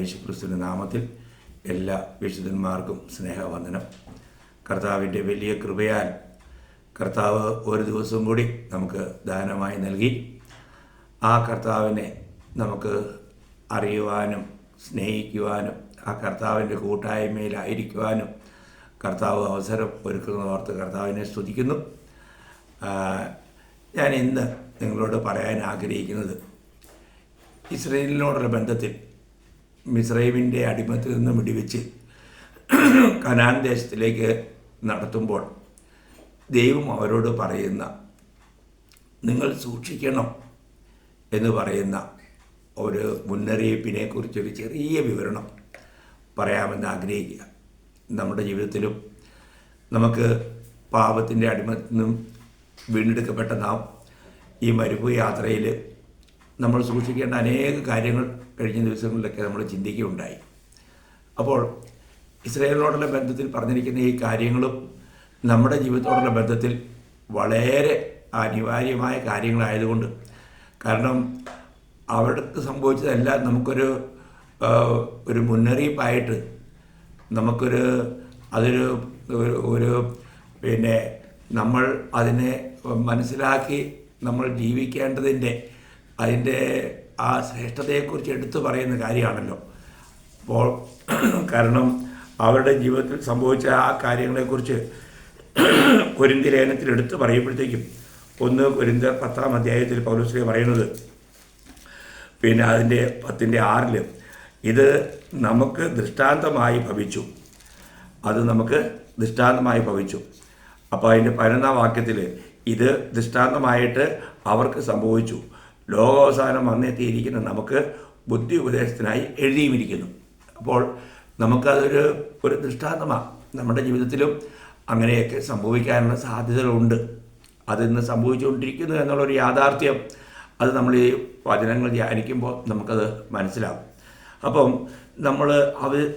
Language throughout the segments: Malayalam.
യേശുക്രിസ്തുവിൻ്റെ നാമത്തിൽ എല്ലാ വിശുദ്ധന്മാർക്കും സ്നേഹവന്ദനം. കർത്താവിൻ്റെ വലിയ കൃപയാൽ കർത്താവ് ഒരു ദിവസം കൂടി നമുക്ക് ദാനമായി നൽകി. ആ കർത്താവിനെ നമുക്ക് അറിയുവാനും സ്നേഹിക്കുവാനും ആ കർത്താവിൻ്റെ കൂട്ടായ്മയിലായിരിക്കുവാനും കർത്താവ് അവസരം ഒരുക്കുന്നതോർത്ത് കർത്താവിനെ സ്തുതിക്കുന്നു. ഞാൻ ഇന്ന് നിങ്ങളോട് പറയാൻ ആഗ്രഹിക്കുന്നത് ഇസ്രയേലിനോടുള്ള ബന്ധത്തിൽ മിസ്രൈമിൻ്റെ അടിമത്തിൽ നിന്ന് വിടിവെച്ച് കനാൻ ദേശത്തിലേക്ക് നടത്തുമ്പോൾ ദൈവം അവരോട് പറയുന്ന നിങ്ങൾ സൂക്ഷിക്കണം എന്ന് പറയുന്ന ഒരു മുന്നറിയിപ്പിനെ കുറിച്ചൊരു ചെറിയ വിവരണം പറയാമെന്ന് ആഗ്രഹിക്കുക. നമ്മുടെ ജീവിതത്തിലും നമുക്ക് പാപത്തിൻ്റെ അടിമത്തിൽ നിന്നും വീണ്ടെടുക്കപ്പെട്ട നാം ഈ മരുഭൂമി യാത്രയിൽ നമ്മൾ സൂക്ഷിക്കേണ്ട അനേക കാര്യങ്ങൾ കഴിഞ്ഞ ദിവസങ്ങളിലൊക്കെ നമ്മൾ ചിന്തിക്കുകയുണ്ടായി. അപ്പോൾ ഇസ്രായേലിനോടുള്ള ബന്ധത്തിൽ പറഞ്ഞിരിക്കുന്ന ഈ കാര്യങ്ങളും നമ്മുടെ ജീവിതത്തോടുള്ള ബന്ധത്തിൽ വളരെ അനിവാര്യമായ കാര്യങ്ങളായതുകൊണ്ട്, കാരണം അവർക്ക് സംഭവിച്ചതെല്ലാം നമുക്കൊരു മുന്നറിയിപ്പായിട്ട് അതൊരു പിന്നെ നമ്മൾ അതിനെ മനസ്സിലാക്കി നമ്മൾ ജീവിക്കേണ്ടതിൻ്റെ അതിൻ്റെ ആ ശ്രേഷ്ഠതയെക്കുറിച്ച് എടുത്തു പറയുന്ന കാര്യമാണല്ലോ. അപ്പോൾ കാരണം അവരുടെ ജീവിതത്തിൽ സംഭവിച്ച ആ കാര്യങ്ങളെക്കുറിച്ച് കൊരിന്ത്യർ ലേഖനത്തിൽ എടുത്തു പറയുമ്പോഴത്തേക്കും 1 കൊരിന്ത്യർ 10-ാം അധ്യായത്തിൽ പൗലോസ് പറയുന്നത് അതിൻ്റെ 10:6 ഇത് നമുക്ക് ദൃഷ്ടാന്തമായി ഭവിച്ചു. അത് നമുക്ക് ദൃഷ്ടാന്തമായി ഭവിച്ചു. അപ്പോൾ അതിൻ്റെ 11-ാം വാക്യത്തിൽ ഇത് ദൃഷ്ടാന്തമായിട്ട് അവർക്ക് സംഭവിച്ചു, ലോകാവസാനം വന്നെത്തിയിരിക്കുന്ന നമുക്ക് ബുദ്ധി ഉപദേശത്തിനായി എഴുതിയുമിരിക്കുന്നു. അപ്പോൾ നമുക്കതൊരു ദൃഷ്ടാന്തമാണ്. നമ്മുടെ ജീവിതത്തിലും അങ്ങനെയൊക്കെ സംഭവിക്കാനുള്ള സാധ്യതകളുണ്ട്. അതിന്ന് സംഭവിച്ചുകൊണ്ടിരിക്കുന്നു എന്നുള്ളൊരു യാഥാർത്ഥ്യം അത് നമ്മൾ ഈ വചനങ്ങൾ ധ്യാനിക്കുമ്പോൾ നമുക്കത് മനസ്സിലാവും. അപ്പം നമ്മൾ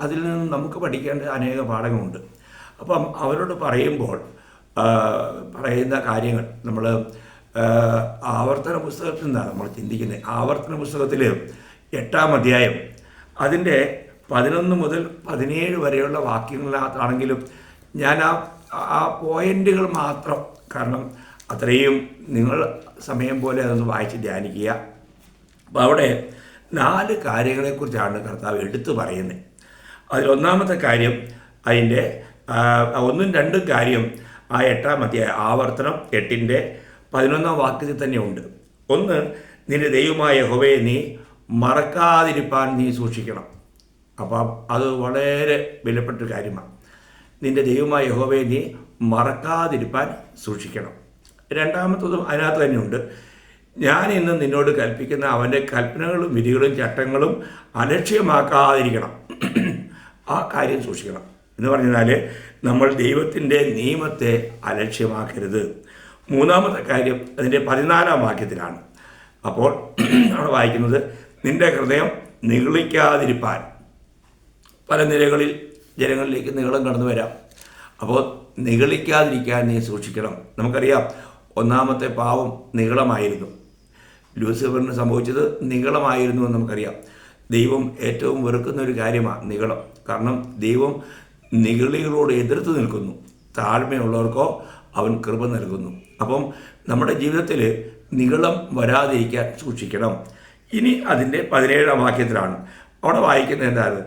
അതിൽ നിന്ന് നമുക്ക് പഠിക്കേണ്ട അനേക പാഠങ്ങളുണ്ട്. അപ്പം അവരോട് പറയുമ്പോൾ പറയുന്ന കാര്യങ്ങൾ നമ്മൾ ആവർത്തന പുസ്തകത്തിൽ നിന്നാണ് നമ്മൾ ചിന്തിക്കുന്നത്. ആവർത്തന പുസ്തകത്തിൽ 8-ാം അധ്യായം അതിൻ്റെ 11 മുതൽ 17 വരെയുള്ള വാക്യങ്ങളിലാണെങ്കിലും ഞാൻ ആ പോയിന്റുകൾ മാത്രം, കാരണം അത്രയും നിങ്ങൾ സമയം പോലെ അതൊന്ന് വായിച്ച് ധ്യാനിക്കുക. അപ്പോൾ അവിടെ 4 കാര്യങ്ങളെക്കുറിച്ചാണ് കർത്താവ് എടുത്തു പറയുന്നത്. അതിൽ ഒന്നാമത്തെ കാര്യം അതിൻ്റെ 1ഉം 2ഉം കാര്യം ആ 8-ാം അധ്യായം ആവർത്തനം 8-ന്റെ 11-ാം വാക്യത്തിൽ തന്നെയുണ്ട്. ഒന്ന്, നിന്റെ ദൈവമായ യഹോവയെ നീ മറക്കാതിരിപ്പാൻ നീ സൂക്ഷിക്കണം. അപ്പം അത് വളരെ വിലപ്പെട്ടൊരു കാര്യമാണ്. നിന്റെ ദൈവമായ യഹോവയെ നീ മറക്കാതിരിപ്പാൻ സൂക്ഷിക്കണം. രണ്ടാമത്തതും അതിനകത്ത് തന്നെയുണ്ട്, ഞാൻ ഇന്ന് നിന്നോട് കൽപ്പിക്കുന്ന അവൻ്റെ കൽപ്പനകളും വിധികളും ചട്ടങ്ങളും അലക്ഷ്യമാക്കാതിരിക്കണം. ആ കാര്യം സൂക്ഷിക്കണം എന്ന് പറഞ്ഞാൽ നമ്മൾ ദൈവത്തിൻ്റെ നിയമത്തെ അലക്ഷ്യമാക്കരുത്. മൂന്നാമത്തെ കാര്യം അതിൻ്റെ 14-ാം വാക്യത്തിലാണ്. അപ്പോൾ അവിടെ വായിക്കുന്നത്, നിന്റെ ഹൃദയം നിഗളിക്കാതിരിപ്പാൻ. പല നിലകളിൽ ജനങ്ങളിലേക്ക് നിഗളം കടന്നു വരാം. അപ്പോൾ നിഗളിക്കാതിരിക്കാൻ നീ സൂക്ഷിക്കണം. നമുക്കറിയാം, ഒന്നാമത്തെ പാവം നിഗളമായിരുന്നു. ലൂസിഫറിന് സംഭവിച്ചത് നിഗളമായിരുന്നു എന്ന് നമുക്കറിയാം. ദൈവം ഏറ്റവും വെറുക്കുന്ന ഒരു കാര്യമാണ് നിഗളം. കാരണം ദൈവം നിഗളികളോട് എതിർത്ത് നിൽക്കുന്നു, താഴ്മയുള്ളവർക്കോ അവൻ കൃപ നൽകുന്നു. അപ്പം നമ്മുടെ ജീവിതത്തിൽ നിഗളം വരാതിരിക്കാൻ സൂക്ഷിക്കണം. ഇനി അതിൻ്റെ 17-ാം വാക്യത്തിലാണ് അവിടെ വായിക്കുന്നത് എന്താണ്,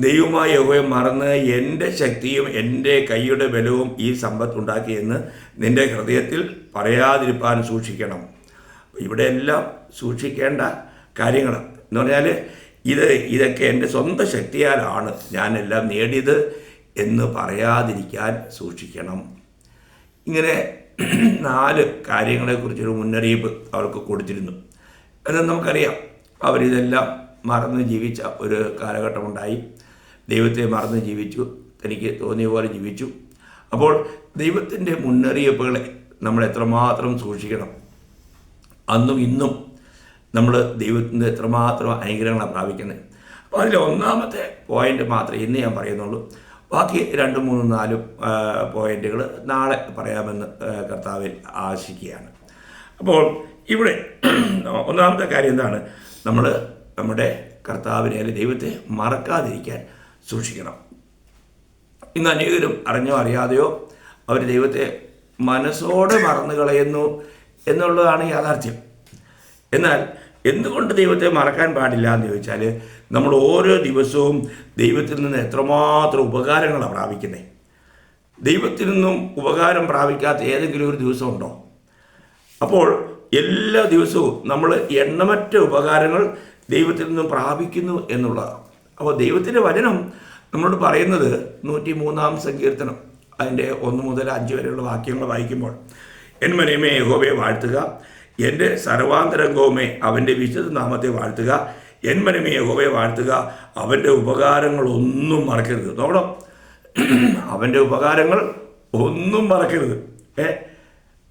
ദൈവമായ യഹോവയെ മറന്ന് എൻ്റെ ശക്തിയും എൻ്റെ കൈയുടെ ബലവും ഈ സമ്പത്തുണ്ടാക്കിയെന്ന് നിൻ്റെ ഹൃദയത്തിൽ പറയാതിരിപ്പാൻ സൂക്ഷിക്കണം. ഇവിടെയെല്ലാം സൂക്ഷിക്കേണ്ട കാര്യങ്ങൾ എന്ന് പറഞ്ഞാൽ ഇതൊക്കെ എൻ്റെ സ്വന്തം ശക്തിയാലാണ് ഞാനെല്ലാം നേടിയത് എന്ന് പറയാതിരിക്കാൻ സൂക്ഷിക്കണം. ഇങ്ങനെ 4 കാര്യങ്ങളെക്കുറിച്ചൊരു മുന്നറിയിപ്പ് അവർക്ക് കൊടുത്തിരുന്നു. എന്നാൽ നമുക്കറിയാം, അവരിതെല്ലാം മറന്ന് ജീവിച്ച ഒരു കാലഘട്ടമുണ്ടായി. ദൈവത്തെ മറന്ന് ജീവിച്ചു, തനിക്ക് തോന്നിയ പോലെ ജീവിച്ചു. അപ്പോൾ ദൈവത്തിൻ്റെ മുന്നറിയിപ്പുകളെ നമ്മൾ എത്രമാത്രം സൂക്ഷിക്കണം. അന്നും ഇന്നും നമ്മൾ ദൈവത്തിൻ്റെ എത്രമാത്രം അനുഗ്രഹങ്ങളാണ് പ്രാപിക്കുന്നത്. അപ്പോൾ അതിൽ ഒന്നാമത്തെ പോയിൻ്റ് മാത്രമേ ഇന്ന് ഞാൻ പറയുന്നുള്ളൂ. ബാക്കി 2, 3, 4 പോയിന്റുകൾ നാളെ പറയാമെന്ന് കർത്താവിൽ ആശിക്കുകയാണ്. അപ്പോൾ ഇവിടെ ഒന്നാമത്തെ കാര്യം എന്താണ്? നമ്മൾ നമ്മുടെ കർത്താവിനെ അല്ലെങ്കിൽ ദൈവത്തെ മറക്കാതിരിക്കാൻ സൂക്ഷിക്കണം. ഇന്ന് അനേകരും അറിഞ്ഞോ അറിയാതെയോ അവർ ദൈവത്തെ മനസ്സോടെ മറന്നു കളയുന്നു എന്നുള്ളതാണ് യാഥാർത്ഥ്യം. എന്നാൽ എന്തുകൊണ്ട് ദൈവത്തെ മറക്കാൻ പാടില്ല എന്ന് ചോദിച്ചാൽ, നമ്മൾ ഓരോ ദിവസവും ദൈവത്തിൽ നിന്ന് എത്രമാത്രം ഉപകാരങ്ങളാണ് പ്രാപിക്കുന്നത്. ദൈവത്തിൽ നിന്നും ഉപകാരം പ്രാപിക്കാത്ത ഏതെങ്കിലും ഒരു ദിവസമുണ്ടോ? അപ്പോൾ എല്ലാ ദിവസവും നമ്മൾ എണ്ണമറ്റ ഉപകാരങ്ങൾ ദൈവത്തിൽ നിന്നും പ്രാപിക്കുന്നു എന്നുള്ളതാണ്. അപ്പോൾ ദൈവത്തിൻ്റെ വചനം നമ്മളോട് പറയുന്നത് 103-ാം സങ്കീർത്തനം അതിൻ്റെ 1 മുതൽ 5 വരെയുള്ള വാക്യങ്ങൾ വായിക്കുമ്പോൾ, എൻ മനമേ യഹോവയെ വാഴ്ത്തുക, എൻ്റെ സർവാന്തരംഗവുമേ അവൻ്റെ വിശുദ്ധ നാമത്തെ വാഴ്ത്തുക, എൻ മനമേ യഹോവയെ വാഴ്ത്തുക, അവൻ്റെ ഉപകാരങ്ങളൊന്നും മറക്കരുത്. നോക്കണം, അവൻ്റെ ഉപകാരങ്ങൾ ഒന്നും മറക്കരുത്.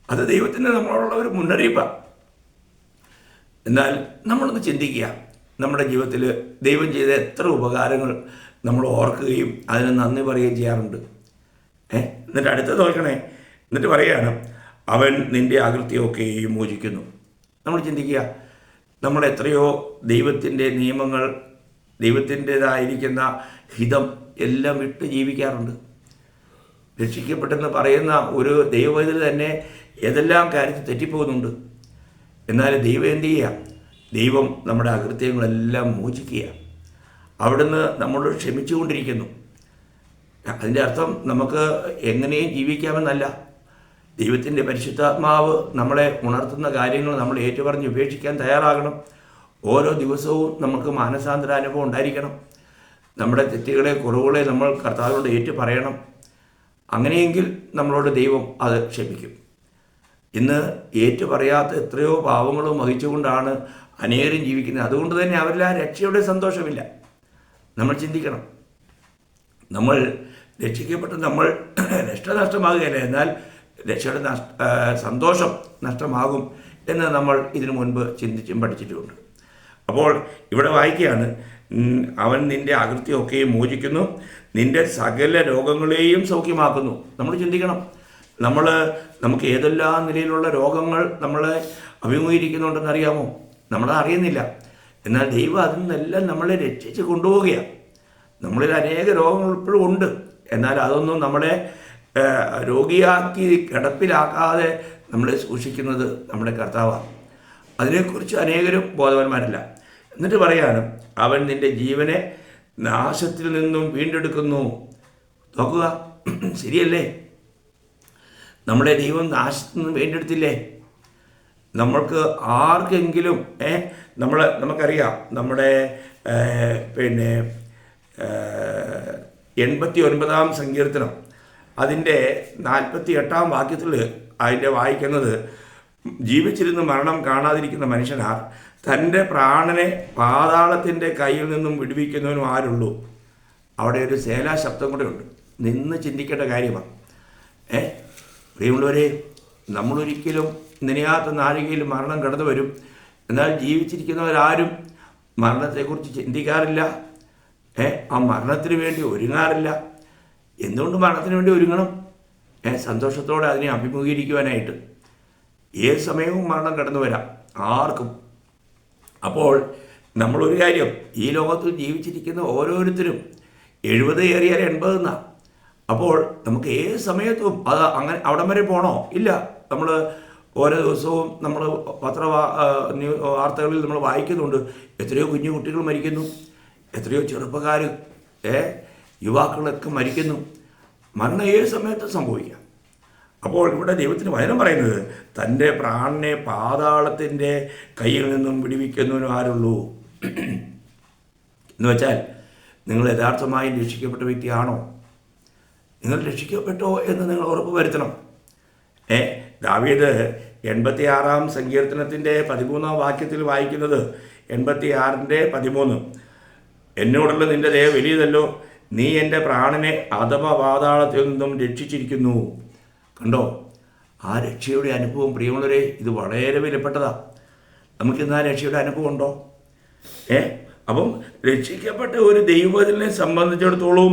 അത് ദൈവത്തിൻ്റെ നമ്മളോടുള്ള ഒരു മുന്നറിയിപ്പാണ്. എന്നാൽ നമ്മളൊന്ന് ചിന്തിക്കുക, നമ്മുടെ ജീവിതത്തിൽ ദൈവം ചെയ്ത എത്ര ഉപകാരങ്ങൾ നമ്മൾ ഓർക്കുകയും അതിന് നന്ദി പറയുകയും ചെയ്യാറുണ്ട്. എന്നിട്ട് അടുത്തത് നോക്കണേ, എന്നിട്ട് പറയുകയാണ്, അവൻ നിൻ്റെ അകൃത്യമൊക്കെയും മോചിക്കുന്നു. നമ്മൾ ചിന്തിക്കുക, നമ്മൾ എത്രയോ ദൈവത്തിൻ്റെ നിയമങ്ങൾ, ദൈവത്തിൻ്റെതായിരിക്കുന്ന ഹിതം എല്ലാം വിട്ട് ജീവിക്കാറുണ്ട്. രക്ഷിക്കപ്പെട്ടെന്ന് പറയുന്ന ഒരു ദൈവവൈദ്യർ തന്നെ ഏതെല്ലാം കാര്യത്തിൽ തെറ്റിപ്പോകുന്നുണ്ട്. എന്നാൽ ദൈവം എന്ത് ചെയ്യുക? ദൈവം നമ്മുടെ അകൃത്യങ്ങളെല്ലാം മോചിക്കുക. അവിടുന്ന് നമ്മളോട് ക്ഷമിച്ചുകൊണ്ടിരിക്കുന്നു. അതിൻ്റെ അർത്ഥം നമുക്ക് എങ്ങനെയും ജീവിക്കാമെന്നല്ല. ദൈവത്തിൻ്റെ പരിശുദ്ധാത്മാവ് നമ്മളെ ഉണർത്തുന്ന കാര്യങ്ങൾ നമ്മൾ ഏറ്റുപറഞ്ഞ് ഉപേക്ഷിക്കാൻ തയ്യാറാകണം. ഓരോ ദിവസവും നമുക്ക് മാനസാന്തരാനുഭവം ഉണ്ടായിരിക്കണം. നമ്മുടെ തെറ്റുകളെ, കുറവുകളെ നമ്മൾ കർത്താവിനോട് ഏറ്റു പറയണം. അങ്ങനെയെങ്കിൽ നമ്മളോട് ദൈവം അത് ക്ഷമിക്കും. ഇന്ന് ഏറ്റു പറയാത്ത എത്രയോ പാവങ്ങളും വഹിച്ചുകൊണ്ടാണ് അനേകരും ജീവിക്കുന്നത്. അതുകൊണ്ട് തന്നെ അവരിൽ ആ രക്ഷയുടെ സന്തോഷമില്ല. നമ്മൾ ചിന്തിക്കണം, നമ്മൾ രക്ഷിക്കപ്പെട്ട് നമ്മൾ രക്ഷ നഷ്ടമാകുകയല്ല, എന്നാൽ രക്ഷയുടെ സന്തോഷം നഷ്ടമാകും എന്ന് നമ്മൾ ഇതിനു മുൻപ് ചിന്തിച്ചും പഠിച്ചിട്ടുമുണ്ട്. അപ്പോൾ ഇവിടെ വായിക്കുകയാണ്, അവൻ നിൻ്റെ അകൃത്യമൊക്കെയും മോചിക്കുന്നു, നിൻ്റെ സകല രോഗങ്ങളെയും സൗഖ്യമാക്കുന്നു. നമ്മൾ ചിന്തിക്കണം, നമുക്ക് ഏതെല്ലാം നിലയിലുള്ള രോഗങ്ങൾ നമ്മളെ അഭിമുഖീകരിക്കുന്നുണ്ടെന്നറിയാമോ? നമ്മളത് അറിയുന്നില്ല. എന്നാൽ ദൈവം അതിൽ നിന്നെല്ലാം നമ്മളെ രക്ഷിച്ച് കൊണ്ടുപോവുകയാണ്. നമ്മളിൽ അനേക രോഗങ്ങൾ ഇപ്പോഴും ഉണ്ട്. എന്നാൽ അതൊന്നും നമ്മളെ രോഗിയാക്കി കിടപ്പിലാക്കാതെ നമ്മളെ സൂക്ഷിക്കുന്നത് നമ്മുടെ കർത്താവാണ്. അതിനെക്കുറിച്ച് അനേകരും ബോധവാന്മാരല്ല. എന്നിട്ട് പറയാണ്, അവൻ നിൻ്റെ ജീവനെ നാശത്തിൽ നിന്നും വീണ്ടെടുക്കുന്നു. നോക്കുക, ശരിയല്ലേ? നമ്മുടെ ദൈവം നാശത്തിൽ നിന്നും വീണ്ടെടുത്തില്ലേ? നമ്മൾക്ക് ആർക്കെങ്കിലും നമുക്കറിയാം, നമ്മുടെ 89-ാം സങ്കീർത്തനം അതിൻ്റെ 48-ാം വാക്യത്തിൽ അതിൻ്റെ വായിക്കുന്നത്, ജീവിച്ചിരുന്ന് മരണം കാണാതിരിക്കുന്ന മനുഷ്യനാർ, തൻ്റെ പ്രാണനെ പാതാളത്തിൻ്റെ കയ്യിൽ നിന്നും വിടുവിക്കുന്നവനും ആരുള്ളൂ. അവിടെ ഒരു സേലാ ശബ്ദം കൂടെ ഉണ്ട്. നിന്ന് ചിന്തിക്കേണ്ട കാര്യമാണ്. പ്രിയമുള്ളവരെ, നമ്മളൊരിക്കലും നിനയാത്ത നാഴികയിൽ മരണം കടന്നു വരും. എന്നാൽ ജീവിച്ചിരിക്കുന്നവരാരും മരണത്തെക്കുറിച്ച് ചിന്തിക്കാറില്ല. ആ മരണത്തിന് വേണ്ടി ഒരുങ്ങാറില്ല. എന്തുകൊണ്ട് മരണത്തിന് വേണ്ടി ഒരുങ്ങണം? സന്തോഷത്തോടെ അതിനെ അഭിമുഖീകരിക്കുവാനായിട്ട്. ഏത് സമയവും മരണം കടന്നു വരാം ആർക്കും. അപ്പോൾ നമ്മളൊരു കാര്യം, ഈ ലോകത്തിൽ ജീവിച്ചിരിക്കുന്ന ഓരോരുത്തരും 70 ഏറിയാൽ 80 എന്നാണ്. അപ്പോൾ നമുക്ക് ഏത് സമയത്തും അത് അങ്ങനെ അവിടം വരെ പോകണോ? ഇല്ല. നമ്മൾ ഓരോ ദിവസവും നമ്മൾ വാർത്തകളിൽ നമ്മൾ വായിക്കുന്നുണ്ട്, എത്രയോ കുഞ്ഞു കുട്ടികൾ മരിക്കുന്നു, എത്രയോ ചെറുപ്പക്കാർ, യുവാക്കളൊക്കെ മരിക്കുന്നു. മരണം ഏത് സമയത്തും സംഭവിക്കാം. അപ്പോൾ ഇവിടെ ദൈവത്തിന് വചനം പറയുന്നത്, തൻ്റെ പ്രാണനെ പാതാളത്തിൻ്റെ കയ്യിൽ നിന്നും വിടുവിക്കുന്നവനും ആരുള്ളൂ എന്ന് വെച്ചാൽ, നിങ്ങൾ യഥാർത്ഥമായി രക്ഷിക്കപ്പെട്ട വ്യക്തിയാണോ? നിങ്ങൾ രക്ഷിക്കപ്പെട്ടോ എന്ന് നിങ്ങൾ ഉറപ്പ് വരുത്തണം. ദാവീദ് 86-ാം സങ്കീർത്തനത്തിൻ്റെ 13-ാം വാക്യത്തിൽ വായിക്കുന്നത്, 86-ന്റെ 13, എന്നോടുള്ള നിൻ്റെ ദയ വലിയതല്ലോ, നീ എൻ്റെ പ്രാണനെ അധമ പാതാളത്തിൽ നിന്നും രക്ഷിച്ചിരിക്കുന്നു. കണ്ടോ ആ രക്ഷയുടെ അനുഭവം? പ്രിയമുള്ളവരെ, ഇത് വളരെ വിലപ്പെട്ടതാണ്. നമുക്കിന്ന് ആ രക്ഷയുടെ അനുഭവം ഉണ്ടോ? അപ്പം രക്ഷിക്കപ്പെട്ട ഒരു ദൈവത്തിനെ സംബന്ധിച്ചിടത്തോളം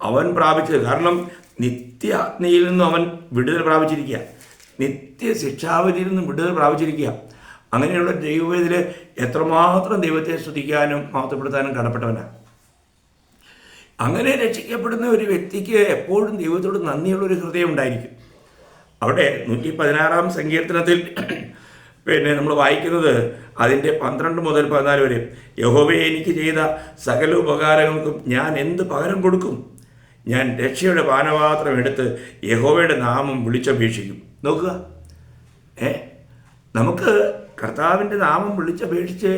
അവൻ പ്രാപിച്ചത്, കാരണം നിത്യാഗ്നിയിൽ നിന്നും അവൻ വിടുതൽ പ്രാപിച്ചിരിക്കുക, നിത്യ ശിക്ഷാവിധിയിൽ നിന്നും വിടുതൽ പ്രാപിച്ചിരിക്കുക. അങ്ങനെയുള്ള ദൈവവേദിൽ എത്രമാത്രം ദൈവത്തെ സ്തുതിക്കാനും മഹത്വപ്പെടുത്താനും കടപ്പെട്ടവനാണ്. അങ്ങനെ രക്ഷിക്കപ്പെടുന്ന ഒരു വ്യക്തിക്ക് എപ്പോഴും ദൈവത്തോട് നന്ദിയുള്ളൊരു ഹൃദയം ഉണ്ടായിരിക്കും. അവിടെ 116-ാം സങ്കീർത്തനത്തിൽ നമ്മൾ വായിക്കുന്നത് അതിൻ്റെ 12 മുതൽ 14 വരെ, യഹോവയെ എനിക്ക് ചെയ്ത സകല ഉപകാരങ്ങൾക്കും ഞാൻ എന്ത് പകരം കൊടുക്കും? ഞാൻ രക്ഷയുടെ പാനപാത്രം എടുത്ത് യഹോവയുടെ നാമം വിളിച്ചപേക്ഷിക്കും. നോക്കുക, നമുക്ക് കർത്താവിൻ്റെ നാമം വിളിച്ചപേക്ഷിച്ച്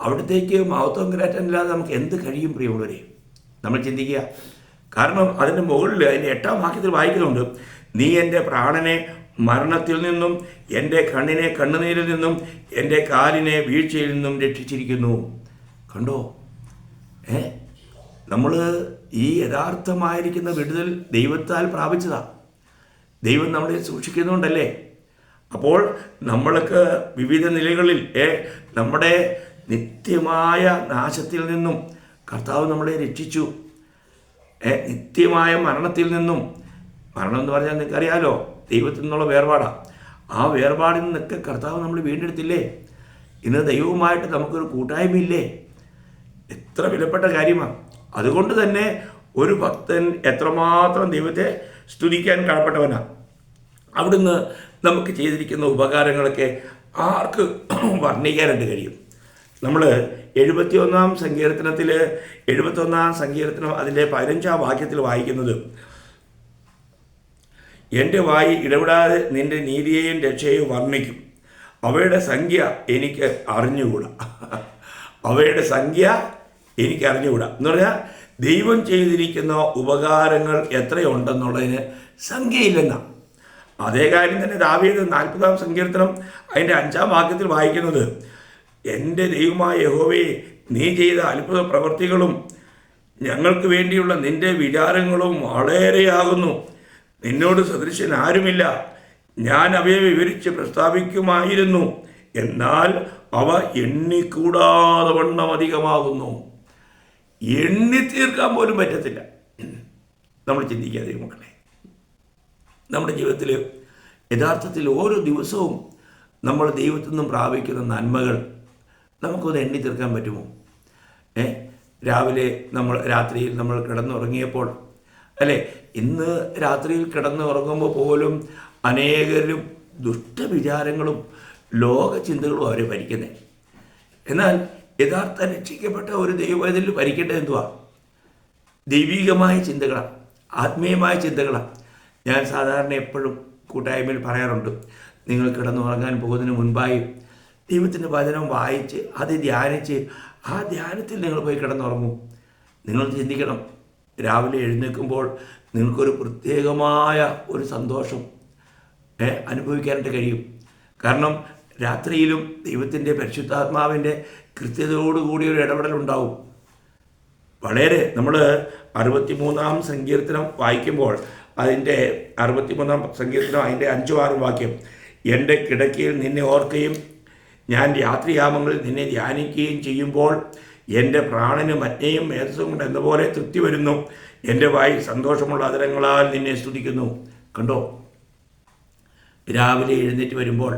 അവിടത്തേക്ക് മഹത്വം കയറ്റാനില്ലാതെ നമുക്ക് എന്ത് കഴിയും പ്രിയമുള്ളവരെ? നമ്മൾ ചിന്തിക്കുക. കാരണം അതിൻ്റെ മുകളിൽ അതിൻ്റെ 8-ാം വാക്യത്തിൽ വായിക്കുന്നുണ്ട്, നീ എൻ്റെ പ്രാണനെ മരണത്തിൽ നിന്നും എൻ്റെ കണ്ണിനെ കണ്ണുനീരിൽ നിന്നും എൻ്റെ കാലിനെ വീഴ്ചയിൽ നിന്നും രക്ഷിച്ചിരിക്കുന്നു. കണ്ടോ, നമ്മൾ ഈ യഥാർത്ഥമായിരിക്കുന്ന വിടുതൽ ദൈവത്താൽ പ്രാപിച്ചതാണ്. ദൈവം നമ്മളെ സൂക്ഷിക്കുന്നുണ്ടല്ലേ? അപ്പോൾ നമ്മൾക്ക് വിവിധ നിലകളിൽ നമ്മുടെ നിത്യമായ നാശത്തിൽ നിന്നും കർത്താവ് നമ്മളെ രക്ഷിച്ചു. നിത്യമായ മരണത്തിൽ നിന്നും, മരണം എന്ന് പറഞ്ഞാൽ നിങ്ങൾക്കറിയാലോ, ദൈവത്തിൽ നിന്നുള്ള വേർപാടാണ്. ആ വേർപാടിൽ നിന്നൊക്കെ കർത്താവ് നമ്മൾ വീണ്ടെടുത്തില്ലേ? ഇന്ന് ദൈവവുമായിട്ട് നമുക്കൊരു കൂട്ടായ്മയില്ലേ? എത്ര വിലപ്പെട്ട കാര്യമാണ്. അതുകൊണ്ട് തന്നെ ഒരു ഭക്തൻ എത്രമാത്രം ദൈവത്തെ സ്തുതിക്കാൻ കടപ്പെട്ടവനാണ്. അവിടുന്ന് നമുക്ക് ചെയ്തിരിക്കുന്ന ഉപകാരങ്ങളൊക്കെ ആർക്ക് വർണ്ണിക്കാനായിട്ട് കഴിയും? നമ്മൾ 71-ാം സങ്കീർത്തനത്തിൽ 71-ാം സങ്കീർത്തനം അതിൻ്റെ 15-ാം വാക്യത്തിൽ വായിക്കുന്നത്, എൻ്റെ വായി ഇടപെടാതെ നിൻ്റെ നീതിയെയും രക്ഷയെയും വർണ്ണിക്കും, അവയുടെ സംഖ്യ എനിക്ക് അറിഞ്ഞുകൂടാ. അവയുടെ സംഖ്യ എനിക്ക് അറിഞ്ഞുകൂടാ എന്ന് പറഞ്ഞാൽ ദൈവം ചെയ്തിരിക്കുന്ന ഉപകാരങ്ങൾ എത്രയുണ്ടെന്നുള്ളതിന് സംഖ്യയില്ലെന്നാണ്. അതേ കാര്യം തന്നെ ദാവീദ് 40-ാം സങ്കീർത്തനം അതിൻ്റെ 5-ാം വാക്യത്തിൽ വായിക്കുന്നത്, എൻ്റെ ദൈവമായ യഹോവേ, നീ ചെയ്ത അത്ഭുത പ്രവൃത്തികളും ഞങ്ങൾക്ക് വേണ്ടിയുള്ള നിൻ്റെ വിചാരങ്ങളും വളരെയാകുന്നു. നിന്നോട് സദൃശൻ ആരുമില്ല. ഞാൻ അവയെ വിവരിച്ച് പ്രസ്താവിക്കുമായിരുന്നു, എന്നാൽ അവ എണ്ണിക്കൂടാതെ വണ്ണം അധികമാകുന്നു. എണ്ണി തീർക്കാൻ പോലും പറ്റത്തില്ല. നമ്മൾ ചിന്തിക്കാതെ മക്കളെ, നമ്മുടെ ജീവിതത്തിൽ യഥാർത്ഥത്തിൽ ഓരോ ദിവസവും നമ്മൾ ദൈവത്തിൽ നിന്നും പ്രാപിക്കുന്ന നന്മകൾ നമുക്കൊന്ന് എണ്ണി തീർക്കാൻ പറ്റുമോ? രാവിലെ രാത്രിയിൽ നമ്മൾ കിടന്നുറങ്ങിയപ്പോൾ, അല്ലേ, ഇന്ന് രാത്രിയിൽ കിടന്നുറങ്ങുമ്പോൾ പോലും അനേകരും ദുഷ്ടവിചാരങ്ങളും ലോകചിന്തകളും അവരെ ഭരിക്കുന്നത്. എന്നാൽ യഥാർത്ഥ രക്ഷിക്കപ്പെട്ട ഒരു ദൈവത്തിൽ ഭരിക്കേണ്ടത് എന്തുവാ? ദൈവികമായ ചിന്തകളാണ്, ആത്മീയമായ ചിന്തകളാണ്. ഞാൻ സാധാരണ എപ്പോഴും കൂട്ടായ്മയിൽ പറയാറുണ്ട്, നിങ്ങൾ കിടന്നുറങ്ങാൻ പോകുന്നതിന് മുൻപായി ദൈവത്തിൻ്റെ വചനം വായിച്ച് അത് ധ്യാനിച്ച് ആ ധ്യാനത്തിൽ നിങ്ങൾ പോയി കിടന്നുറങ്ങും. നിങ്ങൾ ചിന്തിക്കണം, രാവിലെ എഴുന്നേൽക്കുമ്പോൾ നിങ്ങൾക്കൊരു പ്രത്യേകമായ ഒരു സന്തോഷം അനുഭവിക്കാനായിട്ട് കഴിയും. കാരണം രാത്രിയിലും ദൈവത്തിൻ്റെ പരിശുദ്ധാത്മാവിൻ്റെ കൃത്യതയോടുകൂടി ഒരു ഇടപെടലുണ്ടാവും. വളരെ നമ്മൾ 63-ാം സങ്കീർത്തനം വായിക്കുമ്പോൾ അതിൻ്റെ 63-ാം സങ്കീർത്തനം അതിൻ്റെ 5-6 വാക്യം, എൻ്റെ കിടക്കയിൽ നിന്നെ ഓർക്കുകയും ഞാൻ രാത്രിയാമങ്ങളിൽ നിന്നെ ധ്യാനിക്കുകയും ചെയ്യുമ്പോൾ എൻ്റെ പ്രാണന് മജ്ഞയും മേധസ്സും കൊണ്ട് എന്നപോലെ തൃപ്തി വരുന്നു. എൻ്റെ വായി സന്തോഷമുള്ള അതരങ്ങളാൽ നിന്നെ സ്തുതിക്കുന്നു. കണ്ടോ, രാവിലെ എഴുന്നേറ്റ് വരുമ്പോൾ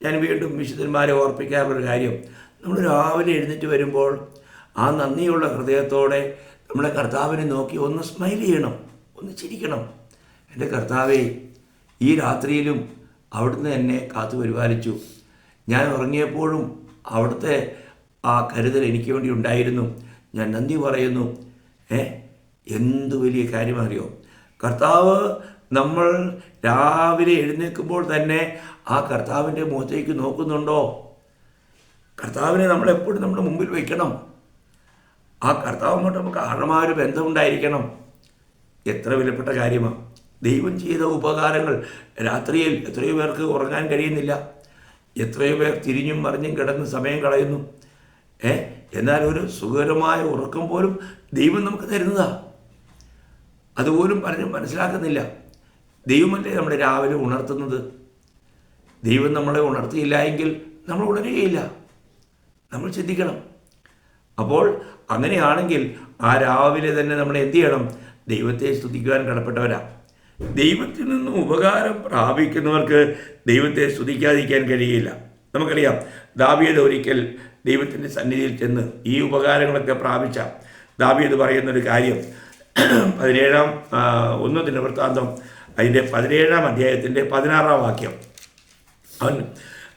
ഞാൻ വീണ്ടും വിശുദ്ധന്മാരെ ഓർപ്പിക്കാറുള്ളൊരു കാര്യം, നമ്മൾ രാവിലെ എഴുന്നേറ്റ് വരുമ്പോൾ ആ നന്ദിയുള്ള ഹൃദയത്തോടെ നമ്മളെ കർത്താവിനെ നോക്കി ഒന്ന് സ്മൈൽ ചെയ്യണം, ഒന്ന് ചിരിക്കണം. എൻ്റെ കർത്താവേ, ഈ രാത്രിയിലും അവിടുന്ന് എന്നെ കാത്തു പരിപാലിച്ചു. ഞാൻ ഉറങ്ങിയപ്പോഴും അവിടുത്തെ ആ കരുതൽ എനിക്ക് വേണ്ടി ഉണ്ടായിരുന്നു. ഞാൻ നന്ദി പറയുന്നു. എന്തു വലിയ കാര്യമറിയോ? കർത്താവ് നമ്മൾ രാവിലെ എഴുന്നേൽക്കുമ്പോൾ തന്നെ ആ കർത്താവിൻ്റെ മുഖത്തേക്ക് നോക്കുന്നുണ്ടോ? കർത്താവിനെ നമ്മളെപ്പോഴും നമ്മുടെ മുമ്പിൽ വയ്ക്കണം. ആ കർത്താവുമായിട്ട് നമുക്ക് ആഴമായൊരു ബന്ധമുണ്ടായിരിക്കണം. എത്ര വിലപ്പെട്ട കാര്യമാണ്. ദൈവം ചെയ്ത ഉപകാരങ്ങൾ രാത്രിയിൽ എത്രയോ പേർക്ക് ഉറങ്ങാൻ കഴിയുന്നില്ല. എത്രയോ പേർ തിരിഞ്ഞും മറിഞ്ഞും കിടന്ന് സമയം കളയുന്നു. എന്നാൽ ഒരു സുഖകരമായ ഉറക്കം പോലും ദൈവം നമുക്ക് തരുന്നതാണ്. അതുപോലും പലരും മനസ്സിലാക്കുന്നില്ല. ദൈവമല്ലേ നമ്മളെ രാവിലെ ഉണർത്തുന്നത്. ദൈവം നമ്മളെ ഉണർത്തിയില്ല എങ്കിൽ നമ്മൾ ഉണരുകയില്ല. നമ്മൾ ചിന്തിക്കണം. അപ്പോൾ അങ്ങനെയാണെങ്കിൽ ആ രാവിലെ തന്നെ നമ്മൾ എന്ത് ചെയ്യണം? ദൈവത്തെ സ്തുതിക്കുവാൻ കടപ്പെട്ടവരാ. ദൈവത്തിൽ നിന്നും ഉപകാരം പ്രാപിക്കുന്നവർക്ക് ദൈവത്തെ സ്തുതിക്കാതിരിക്കാൻ കഴിയില്ല. നമുക്കറിയാം ദാവീദ് ഒരിക്കൽ ദൈവത്തിൻ്റെ സന്നിധിയിൽ ചെന്ന് ഈ ഉപകാരങ്ങളൊക്കെ പ്രാപിച്ച ദാവീദ് പറയുന്നൊരു കാര്യം 1 ദിനവൃത്താന്തം അതിൻ്റെ 17-ാം അധ്യായത്തിൻ്റെ 16-ാം വാക്യം.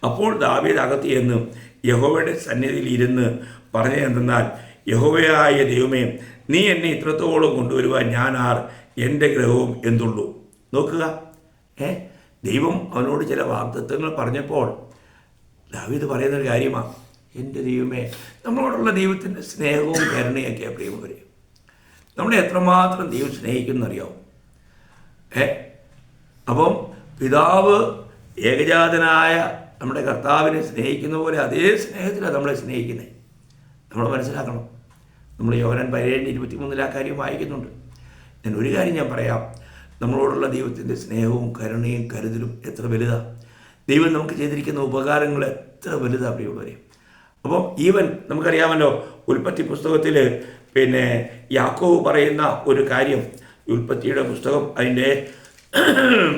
അപ്പോൾ ദാവീദ് അകത്ത് ചെന്ന് യഹോവയുടെ സന്നിധിയിൽ ഇരുന്ന് പറഞ്ഞതെന്നാൽ, യഹോവയായ ദൈവമേ, നീ എന്നെ ഇത്രത്തോളം കൊണ്ടുവരുവാൻ ഞാൻ ആർ, എൻ്റെ ഗ്രഹവും എന്തുള്ളൂ. നോക്കുക, ദൈവം അവനോട് ചില വാഗ്ദത്തങ്ങൾ പറഞ്ഞപ്പോൾ ദാവീദ് പറയുന്നൊരു കാര്യമാണ്, എൻ്റെ ദൈവമേ. നമ്മളോടുള്ള ദൈവത്തിൻ്റെ സ്നേഹവും കരുണയൊക്കെയാണ് പ്രിയമുള്ളവരെ. നമ്മളെ എത്രമാത്രം ദൈവം സ്നേഹിക്കുന്നറിയാവും. അപ്പം പിതാവ് ഏകജാതനായ നമ്മുടെ കർത്താവിനെ സ്നേഹിക്കുന്ന പോലെ അതേ സ്നേഹത്തിലാണ് നമ്മളെ സ്നേഹിക്കുന്നത്. നമ്മൾ മനസ്സിലാക്കണം. നമ്മൾ യോഹന്നാൻ 17:23 ആ കാര്യം വായിക്കുന്നുണ്ട്. ഞാൻ ഒരു കാര്യം ഞാൻ പറയാം, നമ്മളോടുള്ള ദൈവത്തിൻ്റെ സ്നേഹവും കരുണയും കരുതലും എത്ര വലുതാണ്. ദൈവം നമുക്ക് ചെയ്തിരിക്കുന്ന ഉപകാരങ്ങൾ എത്ര വലുതാണ് പ്രിയമുള്ളവരെ. അപ്പോൾ ഈവൻ നമുക്കറിയാമല്ലോ, ഉൽപ്പത്തി പുസ്തകത്തിൽ യാക്കോബ് പറയുന്ന ഒരു കാര്യം, ഉൽപ്പത്തിയുടെ പുസ്തകം അതിൻ്റെ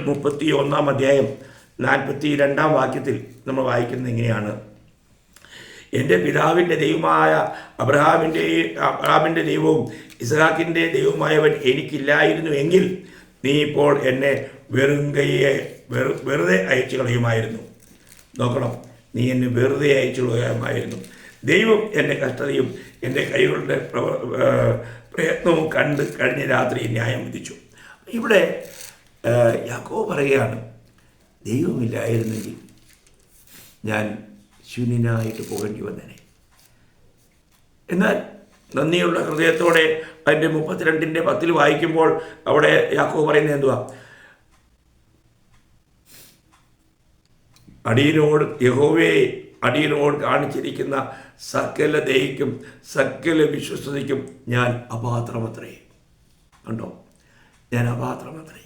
31-ാം അധ്യായം 42-ാം വാക്യത്തിൽ നമ്മൾ വായിക്കുന്നത് ഇങ്ങനെയാണ്: എൻ്റെ പിതാവിൻ്റെ ദൈവമായ അബ്രഹാമിൻ്റെ ദൈവവും ഇസ്ഹാക്കിൻ്റെ ദൈവവുമായവൻ എനിക്കില്ലായിരുന്നു എങ്കിൽ നീ ഇപ്പോൾ എന്നെ വെറുതെ അയച്ചു കളയുമായിരുന്നു. നോക്കണം, നീ എന്നെ വെറുതെ അയച്ചു കളയുമായിരുന്നു. ദൈവം എൻ്റെ കഷ്ടതയും എൻ്റെ കൈകളുടെ പ്രയത്നവും കണ്ട് കഴിഞ്ഞ രാത്രി ന്യായം വിധിച്ചു. ഇവിടെ യാക്കോബ് പറയുകയാണ്, ദൈവമില്ലായിരുന്നെങ്കിൽ ഞാൻ ശൂന്യനായിട്ട് പോകേണ്ടി വന്നേനെ. എന്നാൽ നന്ദിയുള്ള ഹൃദയത്തോടെ അതിൻ്റെ 32:10 വായിക്കുമ്പോൾ അവിടെ യാക്കോബ് പറയുന്നത് എന്തുവാ? അടിയനോട് കാണിച്ചിരിക്കുന്ന സകല ദയയ്ക്കും സകല വിശ്വസ്തതയ്ക്കും ഞാൻ അപാത്രമത്രേ. കണ്ടോ, ഞാൻ അപാത്രമത്രേ.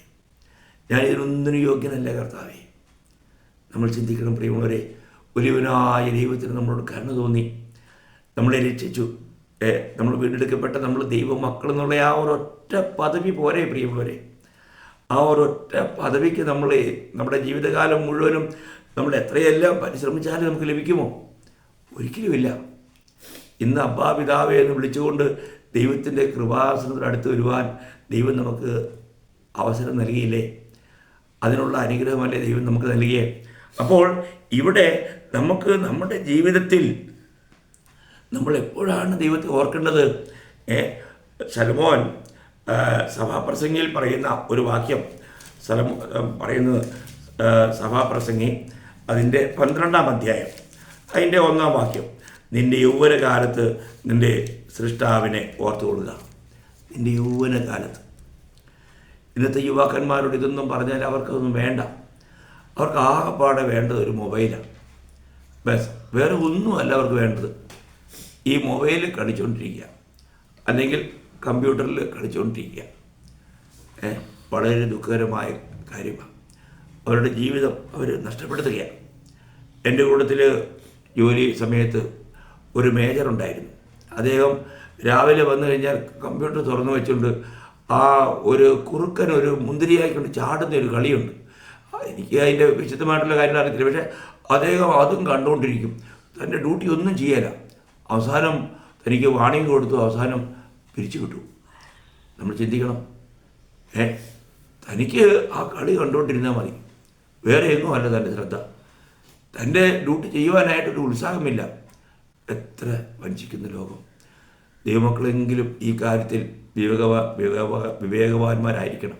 ഞാൻ ഇതിനൊന്നിനും യോഗ്യനല്ല കർത്താവേ. നമ്മൾ ചിന്തിക്കണം പ്രിയമുള്ളവരെ, വലിയവനായ ദൈവത്തിന് നമ്മളോട് കരുണ തോന്നി, നമ്മളെ രക്ഷിച്ചു. നമ്മൾ വീണ്ടെടുക്കപ്പെട്ട നമ്മൾ ദൈവമക്കൾ എന്നുള്ള ആ ഒരൊറ്റ പദവി പോരെ പ്രിയമുള്ളവരെ. ആ ഒരൊറ്റ പദവിക്ക് നമ്മുടെ ജീവിതകാലം മുഴുവനും നമ്മൾ എത്രയെല്ലാം പരിശ്രമിച്ചാലും നമുക്ക് ലഭിക്കുമോ? ഒരിക്കലുമില്ല. ഇന്ന് അബ്ബാ പിതാവേ എന്ന് വിളിച്ചുകൊണ്ട് ദൈവത്തിൻ്റെ കൃപാസനത്തിന് അടുത്ത് വരുവാൻ ദൈവം നമുക്ക് അവസരം നൽകിയില്ലേ? അതിനുള്ള അനുഗ്രഹമല്ലേ ദൈവം നമുക്ക് നൽകിയേ? അപ്പോൾ ഇവിടെ നമുക്ക് നമ്മുടെ ജീവിതത്തിൽ നമ്മൾ എപ്പോഴാണ് ദൈവത്തെ ഓർക്കേണ്ടത്? ശലോമോൻ സഭാപ്രസംഗിയിൽ പറയുന്ന ഒരു വാക്യം പറയുന്നത്, സഭാപ്രസംഗി അതിൻ്റെ 12-ാം അധ്യായം അതിൻ്റെ 1-ാം വാക്യം, നിൻ്റെ യൗവനകാലത്ത് നിൻ്റെ സൃഷ്ടാവിനെ ഓർത്തുകൊള്ളുക. നിൻ്റെ യൗവനകാലത്ത്. ഇന്നത്തെ യുവാക്കന്മാരോട് ഇതൊന്നും പറഞ്ഞാൽ അവർക്കതൊന്നും വേണ്ട. അവർക്ക് ആകെപ്പാടെ വേണ്ടത് ഒരു മൊബൈലാണ്. ബസ്, വേറെ ഒന്നുമല്ല അവർക്ക് വേണ്ടത്. ഈ മൊബൈലിൽ കളിച്ചുകൊണ്ടിരിക്കുക, അല്ലെങ്കിൽ കമ്പ്യൂട്ടറിൽ കളിച്ചുകൊണ്ടിരിക്കുക. വളരെ ദുഃഖകരമായ കാര്യമാണ്. അവരുടെ ജീവിതം അവർ നഷ്ടപ്പെടുത്തുകയാണ്. എൻ്റെ കൂട്ടത്തിൽ ജോലി സമയത്ത് ഒരു മേജറുണ്ടായിരുന്നു. അദ്ദേഹം രാവിലെ വന്നു കഴിഞ്ഞാൽ കമ്പ്യൂട്ടർ തുറന്നു വെച്ചുകൊണ്ട് ആ ഒരു കുറുക്കനൊരു മുന്തിരിയായിക്കൊണ്ട് ചാടുന്ന ഒരു കളിയുണ്ട്. എനിക്ക് അതിൻ്റെ വിശദമായിട്ടുള്ള കാര്യങ്ങൾ അറിയത്തില്ല. പക്ഷേ അദ്ദേഹം അതും കണ്ടുകൊണ്ടിരിക്കും. തൻ്റെ ഡ്യൂട്ടി ഒന്നും ചെയ്യല. അവസാനം തനിക്ക് വാണിംഗ് കൊടുത്തു, അവസാനം പിരിച്ചു കിട്ടും. നമ്മൾ ചിന്തിക്കണം, തനിക്ക് ആ കളി കണ്ടുകൊണ്ടിരുന്നാൽ മതി, വേറെ എങ്ങും അല്ല തൻ്റെ ശ്രദ്ധ. തൻ്റെ ഡ്യൂട്ടി ചെയ്യുവാനായിട്ടൊരു ഉത്സാഹമില്ല. എത്ര വഞ്ചിക്കുന്ന ലോകം. ദൈവമക്കളെങ്കിലും ഈ കാര്യത്തിൽ വിവേകവാന്മാരായിരിക്കണം.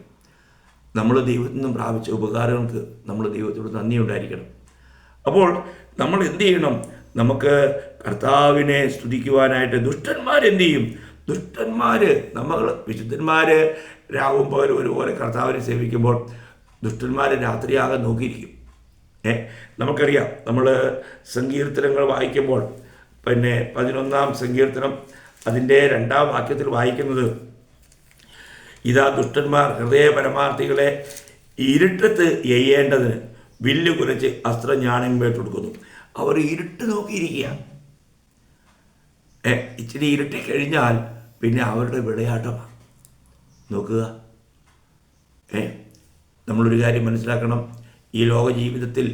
നമ്മൾ ദൈവത്തിൽ നിന്നും പ്രാപിച്ച ഉപകാരങ്ങൾക്ക് നമ്മൾ ദൈവത്തോട് നന്ദി ഉണ്ടായിരിക്കണം. അപ്പോൾ നമ്മൾ എന്ത് ചെയ്യണം? നമുക്ക് കർത്താവിനെ സ്തുതിക്കുവാനായിട്ട് ദുഷ്ടന്മാരെന്ത് ചെയ്യും? നമ്മൾ വിശുദ്ധന്മാർ രാവും പകലും ഒരുപോലെ കർത്താവിനെ സേവിക്കുമ്പോൾ ദുഷ്ടന്മാർ രാത്രിയാകാൻ നോക്കിയിരിക്കും. നമുക്കറിയാം, നമ്മൾ സങ്കീർത്തനങ്ങൾ വായിക്കുമ്പോൾ 11-ാം സങ്കീർത്തനം അതിൻ്റെ 2-ാം വാക്യത്തിൽ വായിക്കുന്നത്, ഇതാ ദുഷ്ടന്മാർ ഹൃദയ പരമാർത്ഥികളെ ഇരുട്ടത്ത് എയ്യേണ്ടതിന് വില്ല് കുലച്ച് അസ്ത്രഞാണിന്മേൽ. അവർ ഇരുട്ട് നോക്കിയിരിക്കുക. ഇച്ചിരി ഇരുട്ടി കഴിഞ്ഞാൽ പിന്നെ അവരുടെ വിളയാട്ടമാണ്. നോക്കുക, നമ്മളൊരു കാര്യം മനസ്സിലാക്കണം. ഈ ലോക ജീവിതത്തിൽ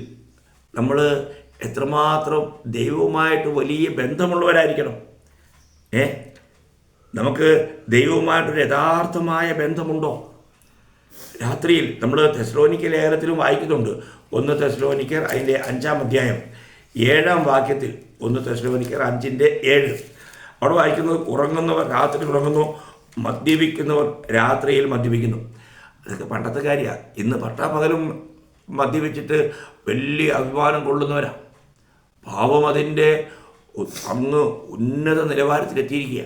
നമ്മൾ എത്രമാത്രം ദൈവവുമായിട്ട് വലിയ ബന്ധമുള്ളവരായിരിക്കണം. നമുക്ക് ദൈവവുമായിട്ടൊരു യഥാർത്ഥമായ ബന്ധമുണ്ടോ? രാത്രിയിൽ നമ്മൾ തെസ്സലോനിക്ക ലേഖനത്തിലും വായിക്കുന്നുണ്ട്. 1 തെസ്സലോനിക്കർ അതിൻ്റെ 5-ാം അധ്യായം 7-ാം വാക്യത്തിൽ, 1 തെസ്സലോനിക്കർ 5:7 അവിടെ വായിക്കുന്നത്, ഉറങ്ങുന്നവർ രാത്രി ഉറങ്ങുന്നു, മദ്യപിക്കുന്നവർ രാത്രിയിൽ മദ്യപിക്കുന്നു. അതൊക്കെ പണ്ടത്തെ കാര്യമാണ്. ഇന്ന് പട്ടാപ്പകലും മദ്യപിച്ചിട്ട് വലിയ അഭിമാനം കൊള്ളുന്നവരാണ്. പാവം അതിൻ്റെ അങ്ങ് ഉന്നത നിലവാരത്തിലെത്തിയിരിക്കുക.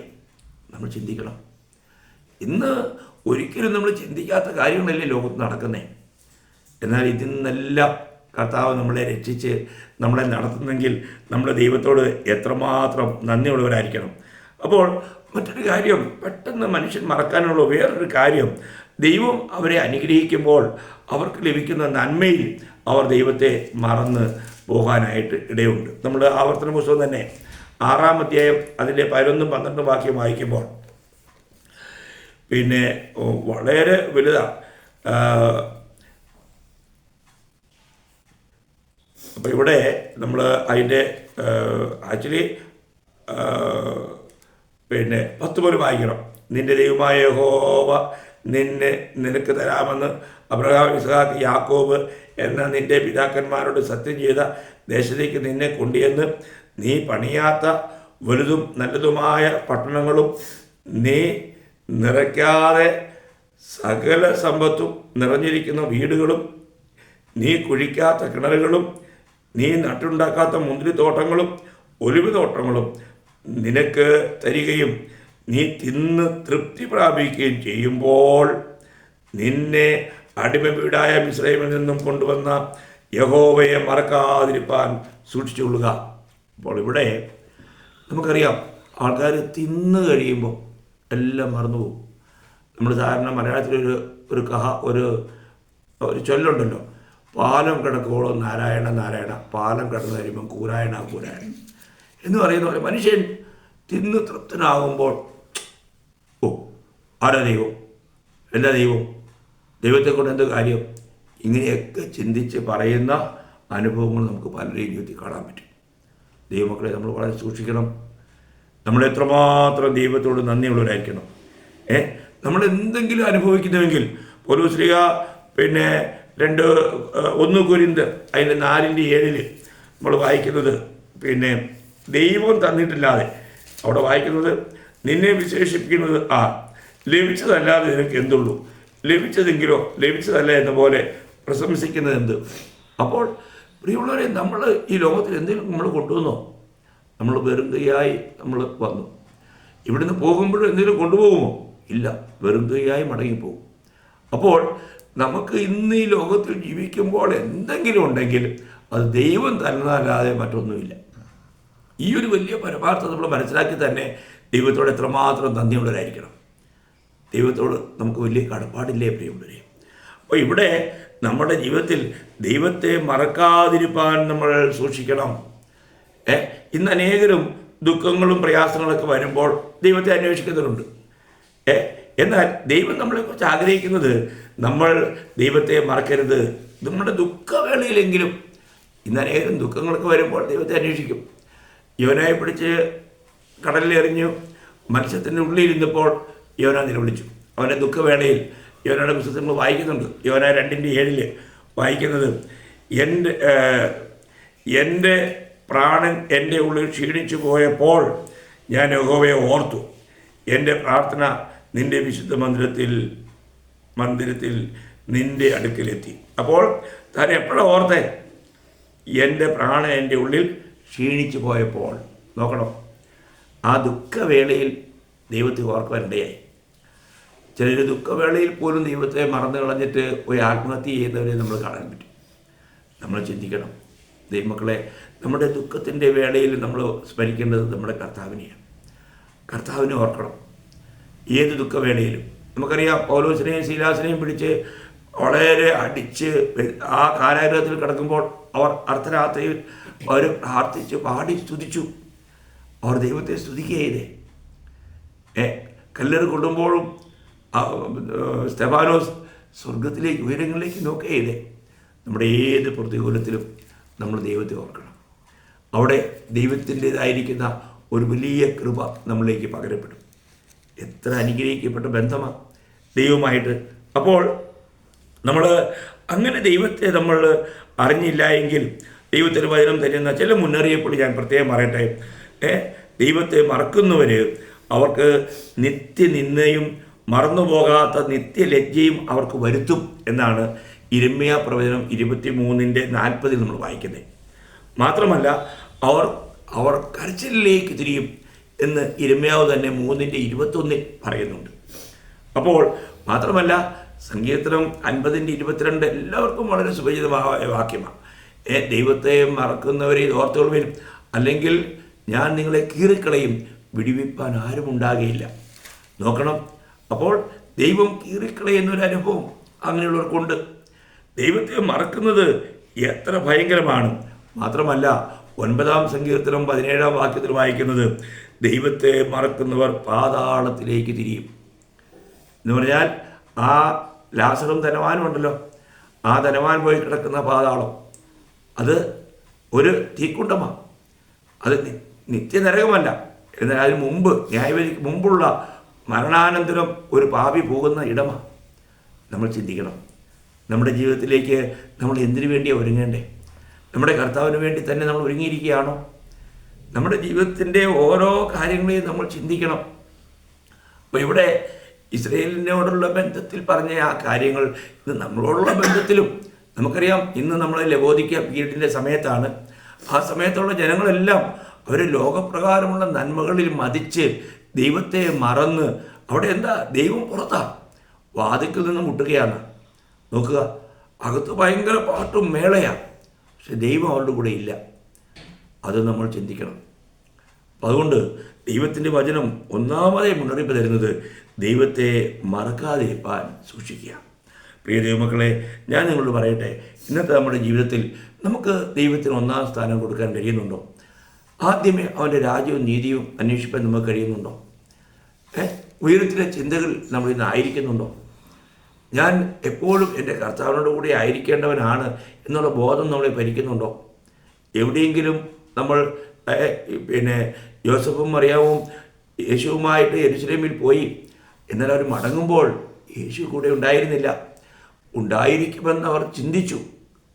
നമ്മൾ ചിന്തിക്കണം. ഇന്ന് ഒരിക്കലും നമ്മൾ ചിന്തിക്കാത്ത കാര്യങ്ങളല്ലേ ലോകത്ത് നടക്കുന്നേ. എന്നാൽ ഇതിൽ നിന്നെല്ലാം കർത്താവ് നമ്മളെ രക്ഷിച്ച് നമ്മളെ നടത്തുന്നെങ്കിൽ നമ്മൾ ദൈവത്തോട് എത്രമാത്രം നന്ദിയുള്ളവരായിരിക്കണം. അപ്പോൾ മറ്റൊരു കാര്യം, പെട്ടെന്ന് മനുഷ്യൻ മറക്കാനുള്ള വേറൊരു കാര്യം, ദൈവം അവരെ അനുഗ്രഹിക്കുമ്പോൾ അവർക്ക് ലഭിക്കുന്ന നന്മയിൽ അവർ ദൈവത്തെ മറന്ന് പോകാനായിട്ട് ഇടയുണ്ട്. നമ്മൾ ആവർത്തന പുസ്തകം തന്നെ 6-ാം അധ്യായം അതിൻ്റെ 11-12 വാക്യം വായിക്കുമ്പോൾ പിന്നെ വളരെ വലുതാണ്. അപ്പോൾ ഇവിടെ നമ്മൾ അതിൻ്റെ ആക്ച്വലി പിന്നെ 10 പോലും വായിക്കണം. നിന്റെ ദൈവമായ യഹോവ നിനക്ക് തരാമെന്ന് അബ്രഹാം, ഇസ്ഹാക്ക്, യാക്കോബ് എന്ന നിന്റെ പിതാക്കന്മാരോട് സത്യം ചെയ്ത ദേശത്തേക്ക് നിന്നെ കൊണ്ടുവന്ന് നീ പണിയാത്ത വലുതും നല്ലതുമായ പട്ടണങ്ങളും നീ നിറയ്ക്കാതെ സകല സമ്പത്തും നിറഞ്ഞിരിക്കുന്ന വീടുകളും നീ കുഴിക്കാത്ത കിണറുകളും നീ നട്ടുണ്ടാക്കാത്ത മുന്തിരിത്തോട്ടങ്ങളും ഒലിവ് തോട്ടങ്ങളും നിനക്ക് തരികയും നീ തിന്ന് തൃപ്തി പ്രാപിക്കുകയും ചെയ്യുമ്പോൾ നിന്നെ അടിമ വീടായ മിസ്രൈമിൽ നിന്നും കൊണ്ടുവന്ന യഹോവയെ മറക്കാതിരിപ്പാൻ സൂക്ഷിച്ചുകൊള്ളുക. അപ്പോൾ ഇവിടെ നമുക്കറിയാം, ആൾക്കാർ തിന്ന് കഴിയുമ്പോൾ എല്ലാം മറന്നുപോകും. നമ്മൾ സാധാരണ മലയാളത്തിലൊരു ഒരു ചൊല്ലുണ്ടല്ലോ, പാലം കിടക്കുവോളം നാരായണ നാരായണ, പാലം കിടന്നു കഴിയുമ്പം കൂരായണ കൂരായണ എന്ന് പറയുന്ന പോലെ മനുഷ്യൻ തിന്ന് തൃപ്തനാകുമ്പോൾ ആരാ ദൈവം, എല്ലാ ദൈവം, ദൈവത്തെ കൊണ്ട് എന്ത് കാര്യം, ഇങ്ങനെയൊക്കെ ചിന്തിച്ച് പറയുന്ന അനുഭവങ്ങൾ നമുക്ക് പലരെയും ജീവിതത്തിൽ കാണാൻ പറ്റും. ദൈവമക്കളെ നമ്മൾ വളരെ സൂക്ഷിക്കണം. നമ്മൾ എത്രമാത്രം ദൈവത്തോട് നന്ദിയുള്ളവരായിരിക്കണം. നമ്മൾ എന്തെങ്കിലും അനുഭവിക്കുന്നുവെങ്കിൽ പൗലോസ് ശ്ലീഹ പിന്നെ 1 കൊരിന്ത്യർ അതിൻ്റെ 4:7 നമ്മൾ വായിക്കുന്നത്, പിന്നെ ദൈവം തന്നിട്ടില്ലാതെ അവിടെ വായിക്കുന്നത്, നിന്നെ വിശേഷിപ്പിക്കുന്നത് ലഭിച്ചതല്ലാതെ നിനക്ക് എന്തുള്ളൂ, ലഭിച്ചതെങ്കിലോ ലഭിച്ചതല്ല എന്ന പോലെ പ്രശംസിക്കുന്നത് എന്ത്. അപ്പോൾ പ്രിയമുള്ളവരെ, നമ്മൾ ഈ ലോകത്തിൽ എന്തെങ്കിലും നമ്മൾ കൊണ്ടുവന്നോ? നമ്മൾ വെറും കൈയായി നമ്മൾ വന്നു. ഇവിടുന്ന് പോകുമ്പോഴും എന്തെങ്കിലും കൊണ്ടുപോകുമോ? ഇല്ല, വെറും കൈയായി മടങ്ങിപ്പോകും. അപ്പോൾ നമുക്ക് ഇന്ന് ഈ ലോകത്തിൽ ജീവിക്കുമ്പോൾ എന്തെങ്കിലും ഉണ്ടെങ്കിൽ അത് ദൈവം തന്നതല്ലാതെ മറ്റൊന്നുമില്ല. ഈ ഒരു വലിയ പരമാർത്ഥം നമ്മൾ മനസ്സിലാക്കി തന്നെ ദൈവത്തോട് എത്രമാത്രം നന്ദിയുള്ളവരായിരിക്കണം. ദൈവത്തോട് നമുക്ക് വലിയ കടപ്പാടില്ലേ പ്രിയമുള്ളവരെ? അപ്പോൾ ഇവിടെ നമ്മുടെ ജീവിതത്തിൽ ദൈവത്തെ മറക്കാതിരിപ്പാൻ നമ്മൾ സൂക്ഷിക്കണം. ഇന്ന് അനേകരും ദുഃഖങ്ങളും പ്രയാസങ്ങളൊക്കെ വരുമ്പോൾ ദൈവത്തെ അന്വേഷിക്കുന്നവരുണ്ട്. എന്നാൽ ദൈവം നമ്മളെക്കുറിച്ച് ആഗ്രഹിക്കുന്നത് നമ്മൾ ദൈവത്തെ മറക്കരുത്. നമ്മുടെ ദുഃഖവേളയിലെങ്കിലും, ഇന്ന് അനേകം ദുഃഖങ്ങളൊക്കെ വരുമ്പോൾ ദൈവത്തെ അന്വേഷിക്കും. യോനായെ പിടിച്ച് കടലിൽ എറിഞ്ഞു, മത്സ്യത്തിൻ്റെ ഉള്ളിലിരുന്നപ്പോൾ യോന നിലവിളിച്ചു. അവൻ്റെ ദുഃഖവേളയിൽ യോനയുടെ പുസ്തകത്തിൽ നമ്മൾ വായിക്കുന്നുണ്ട്. യോന 2:7 വായിക്കുന്നത്, എൻ്റെ പ്രാണൻ എൻ്റെ ഉള്ളിൽ ക്ഷീണിച്ചു പോയപ്പോൾ ഞാൻ യഹോവയെ ഓർത്തു. എൻ്റെ പ്രാർത്ഥന നിൻ്റെ വിശുദ്ധ മന്ദിരത്തിൽ നിൻ്റെ അടുക്കലെത്തി. അപ്പോൾ താൻ എപ്പോഴാണ് ഓർത്തേ? എൻ്റെ പ്രാണൻ എൻ്റെ ഉള്ളിൽ ക്ഷീണിച്ചു പോയപ്പോൾ. നോക്കണം, ആ ദുഃഖവേളയിൽ ദൈവത്തെ ഓർക്കുവാനിടയായി. ചിലർ ദുഃഖവേളയിൽ പോലും ദൈവത്തെ മറന്നു കളഞ്ഞിട്ട് പോയി ആത്മഹത്യ ചെയ്യുന്നവരെ നമ്മൾ കാണാൻ പറ്റും. നമ്മൾ ചിന്തിക്കണം ദൈവമക്കളെ, നമ്മുടെ ദുഃഖത്തിൻ്റെ വേളയിൽ നമ്മൾ സ്മരിക്കേണ്ടത് നമ്മുടെ കർത്താവിനെയാണ്. കർത്താവിനെ ഓർക്കണം ഏത് ദുഃഖവേളയിലും. നമുക്കറിയാം, പൗലോസിനെയും ശീലാസിനെയും പിടിച്ച് വളരെ അടിച്ച് ആ കാരാഗൃഹത്തിൽ കിടക്കുമ്പോൾ അവർ അർദ്ധരാത്രിയിൽ അവർ പ്രാർത്ഥിച്ച് പാടി സ്തുതിച്ചു. അവർ ദൈവത്തെ സ്തുതിക്കുകയതേ. കല്ലെറി കൊള്ളുമ്പോഴും സ്തെഫാനോസ് സ്വർഗത്തിലേക്ക് ഉയരങ്ങളിലേക്ക് നോക്കുകയതേ. നമ്മുടെ ഏത് പ്രതികൂലത്തിലും നമ്മൾ ദൈവത്തെ ഓർക്കണം. അവിടെ ദൈവത്തിൻ്റെതായിരിക്കുന്ന ഒരു വലിയ കൃപ നമ്മളിലേക്ക് പകരപ്പെടും. എത്ര അനുഗ്രഹിക്കപ്പെട്ട ബന്ധമാണ് ദൈവമായിട്ട്. അപ്പോൾ നമ്മൾ അങ്ങനെ ദൈവത്തെ നമ്മൾ അറിഞ്ഞില്ല എങ്കിൽ ദൈവത്തിന് വചനം തരുന്ന ചില മുന്നറിയിപ്പുകൾ ഞാൻ പ്രത്യേകം പറയട്ടെ. ദൈവത്തെ മറക്കുന്നവർ അവർക്ക് നിത്യനിന്ദയും മറന്നുപോകാത്ത നിത്യലജ്ജയും അവർക്ക് വരുത്തും എന്നാണ് യിരെമ്യാ പ്രവചനം 23:40 നമ്മൾ വായിക്കുന്നത്. മാത്രമല്ല അവർ കരച്ചിലേക്ക് തിരിയും എന്ന് യിരെമ്യാവ് തന്നെ 3:21 പറയുന്നുണ്ട്. അപ്പോൾ മാത്രമല്ല സങ്കീർത്തനം 50:22 എല്ലാവർക്കും വളരെ സുപരിചിതമായ വാക്യമാണ്. ദൈവത്തെ മറക്കുന്നവരെ ഓർത്തുകൊള്ളുവിൻ, അല്ലെങ്കിൽ ഞാൻ നിങ്ങളെ കീറിക്കളയും, വിടിവിപ്പാൻ ആരും ഉണ്ടാകുകയില്ല. നോക്കണം, അപ്പോൾ ദൈവം കീറിക്കളയുന്നൊരു അനുഭവം അങ്ങനെയുള്ളവർക്കുണ്ട്. ദൈവത്തെ മറക്കുന്നത് എത്ര ഭയങ്കരമാണ്. മാത്രമല്ല 9-ാം സങ്കീർത്തനം 17-ാം വാക്യത്തിൽ വായിക്കുന്നത് ദൈവത്തെ മറക്കുന്നവർ പാതാളത്തിലേക്ക് തിരിയും എന്ന് പറഞ്ഞാൽ ആ ലാസറും ധനവാനും ഉണ്ടല്ലോ, ആ ധനവാൻ പോയി കിടക്കുന്ന പാതാളം അത് ഒരു തീക്കുണ്ടമാണ്. അത് നിത്യനരകമല്ല. എന്നാൽ അതിന് മുമ്പ് ന്യായവിധിക്ക് മുമ്പുള്ള മരണാനന്തരം ഒരു പാപി പോകുന്ന ഇടമാണ്. നമ്മൾ ചിന്തിക്കണം, നമ്മുടെ ജീവിതത്തിലേക്ക് നമ്മൾ എന്തിനു വേണ്ടിയാണ് ഒരുങ്ങേണ്ടേ? നമ്മുടെ കർത്താവിന് വേണ്ടി തന്നെ നമ്മൾ ഒരുങ്ങിയിരിക്കുകയാണോ? നമ്മുടെ ജീവിതത്തിൻ്റെ ഓരോ കാര്യങ്ങളെയും നമ്മൾ ചിന്തിക്കണം. അപ്പോൾ ഇവിടെ ഇസ്രയേലിനോടുള്ള ബന്ധത്തിൽ പറഞ്ഞ ആ കാര്യങ്ങൾ ഇന്ന് നമ്മളോടുള്ള ബന്ധത്തിലും നമുക്കറിയാം. ഇന്ന് നമ്മൾ ലവോദിക്ക പീരീഡിൻ്റെ സമയത്താണ്. ആ സമയത്തുള്ള ജനങ്ങളെല്ലാം അവർ ലോകപ്രകാരമുള്ള നന്മകളിൽ മതിച്ച് ദൈവത്തെ മറന്ന് അവിടെ എന്താ, ദൈവം പുറത്താണ്, വാതിൽക്കൽ നിന്ന് മുട്ടുകയാണ്. നോക്കുക, അകത്ത് ഭയങ്കര പാട്ടും മേളയാണ്, പക്ഷെ ദൈവം അവരുടെ കൂടെ ഇല്ല. അത് നമ്മൾ ചിന്തിക്കണം. അപ്പം അതുകൊണ്ട് ദൈവത്തിൻ്റെ വചനം ഒന്നാമതായി മുന്നറിയിപ്പ് തരുന്നത് ദൈവത്തെ മറക്കാതിരിക്കാൻ സൂക്ഷിക്കുക. പ്രിയ ദൈവമക്കളെ, ഞാൻ നിങ്ങളോട് പറയട്ടെ, ഇന്നത്തെ നമ്മുടെ ജീവിതത്തിൽ നമുക്ക് ദൈവത്തിന് ഒന്നാം സ്ഥാനം കൊടുക്കാൻ കഴിയുന്നുണ്ടോ? ആദ്യമേ അവൻ്റെ രാജ്യവും നീതിയും അന്വേഷിക്കാൻ നമുക്ക് കഴിയുന്നുണ്ടോ? ഉയരത്തിലെ ചിന്തകൾ നമ്മൾ ഇന്ന് ആയിരിക്കുന്നുണ്ടോ? ഞാൻ എപ്പോഴും എൻ്റെ കർത്താവിനോട് കൂടി ആയിരിക്കേണ്ടവനാണ് എന്നുള്ള ബോധം നമ്മളെ ഭരിക്കുന്നുണ്ടോ? എവിടെയെങ്കിലും നമ്മൾ യോസഫും മറിയാവും യേശുവുമായിട്ട് യെരുശലേമിൽ പോയി, എന്നാൽ അവർ മടങ്ങുമ്പോൾ യേശു കൂടെ ഉണ്ടായിരുന്നില്ല. ഉണ്ടായിരിക്കുമെന്ന് അവർ ചിന്തിച്ചു,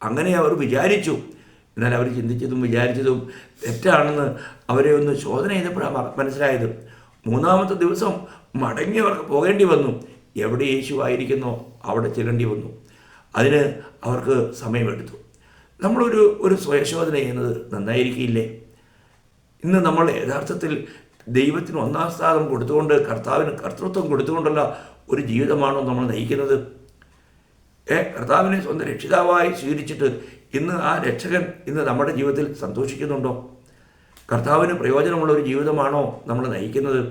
അങ്ങനെ അവർ വിചാരിച്ചു. എന്നാൽ അവർ ചിന്തിച്ചതും വിചാരിച്ചതും തെറ്റാണെന്ന് അവരെ ഒന്ന് ശോധന ചെയ്തപ്പോഴാണ് മനസ്സിലായത്. 3-ാമത്തെ ദിവസം മടങ്ങിയവർക്ക് പോകേണ്ടി വന്നു. എവിടെ യേശു ആയിരിക്കുന്നോ അവിടെ ചെല്ലേണ്ടി വന്നു. അതിന് അവർക്ക് സമയമെടുത്തു. നമ്മളൊരു സ്വയശോധന ചെയ്യുന്നത് നന്നായിരിക്കില്ലേ? ഇന്ന് നമ്മൾ യഥാർത്ഥത്തിൽ ദൈവത്തിന് ഒന്നാം സ്ഥാനം കൊടുത്തുകൊണ്ട് കർത്താവിന് കർത്തൃത്വം കൊടുത്തുകൊണ്ടുള്ള ഒരു ജീവിതമാണോ നമ്മൾ നയിക്കുന്നത്? കർത്താവിനെ സ്വന്തം രക്ഷിതാവായി സ്വീകരിച്ചിട്ട് ഇന്ന് ആ രക്ഷകൻ ഇന്ന് നമ്മുടെ ജീവിതത്തിൽ സന്തോഷിക്കുന്നുണ്ടോ? കർത്താവിന് പ്രയോജനമുള്ള ഒരു ജീവിതമാണോ നമ്മൾ നയിക്കുന്നത്?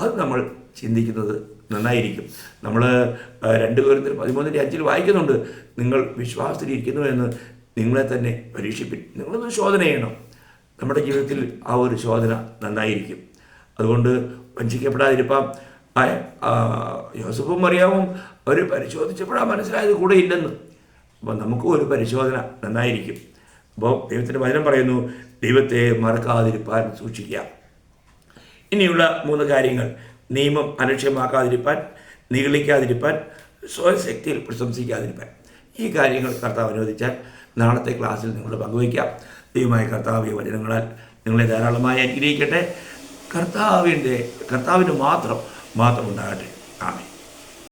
അത് നമ്മൾ ചിന്തിക്കുന്നത് നന്നായിരിക്കും. നമ്മൾ 2 കൊരിന്ത്യർ 13:5 വായിക്കുന്നുണ്ട്, നിങ്ങൾ വിശ്വാസത്തിലിരിക്കുന്നു എന്ന് നിങ്ങളെ തന്നെ പരീക്ഷിപ്പിൻ. നിങ്ങളൊന്ന് ശോധന ചെയ്യണം. നമ്മുടെ ജീവിതത്തിൽ ആ ഒരു ശോധന നന്നായിരിക്കും. അതുകൊണ്ട് വഞ്ചിക്കപ്പെടാതിരിക്കാം. യോസഫും മറിയാവും അവർ പരിശോധിച്ചപ്പോഴാണ് മനസ്സിലായത് കൂടെ ഇല്ലെന്ന്. അപ്പോൾ നമുക്കും ഒരു പരിശോധന നന്നായിരിക്കും. അപ്പോൾ ദൈവത്തിൻ്റെ വചനം പറയുന്നു, ദൈവത്തെ മറക്കാതിരിക്കാൻ സൂക്ഷിക്കുക. ഇനിയുള്ള 3 കാര്യങ്ങൾ: നിയമം അലക്ഷ്യമാക്കാതിരിക്കാൻ, നിഗളിക്കാതിരിക്കാൻ, സ്വയശക്തിയിൽ പ്രശംസിക്കാതിരിക്കാൻ. ഈ കാര്യങ്ങൾ കർത്താവ് അനുവദിച്ചാൽ നാളത്തെ ക്ലാസ്സിൽ നിങ്ങൾ പങ്കുവയ്ക്കാം. ദൈവമായ കർത്താവ് വചനങ്ങളാൽ നിങ്ങളെ ധാരാളമായി അനുഗ്രഹിക്കട്ടെ. കർത്താവിന് മാത്രം ഉണ്ടാകട്ടെ. ആമേൻ.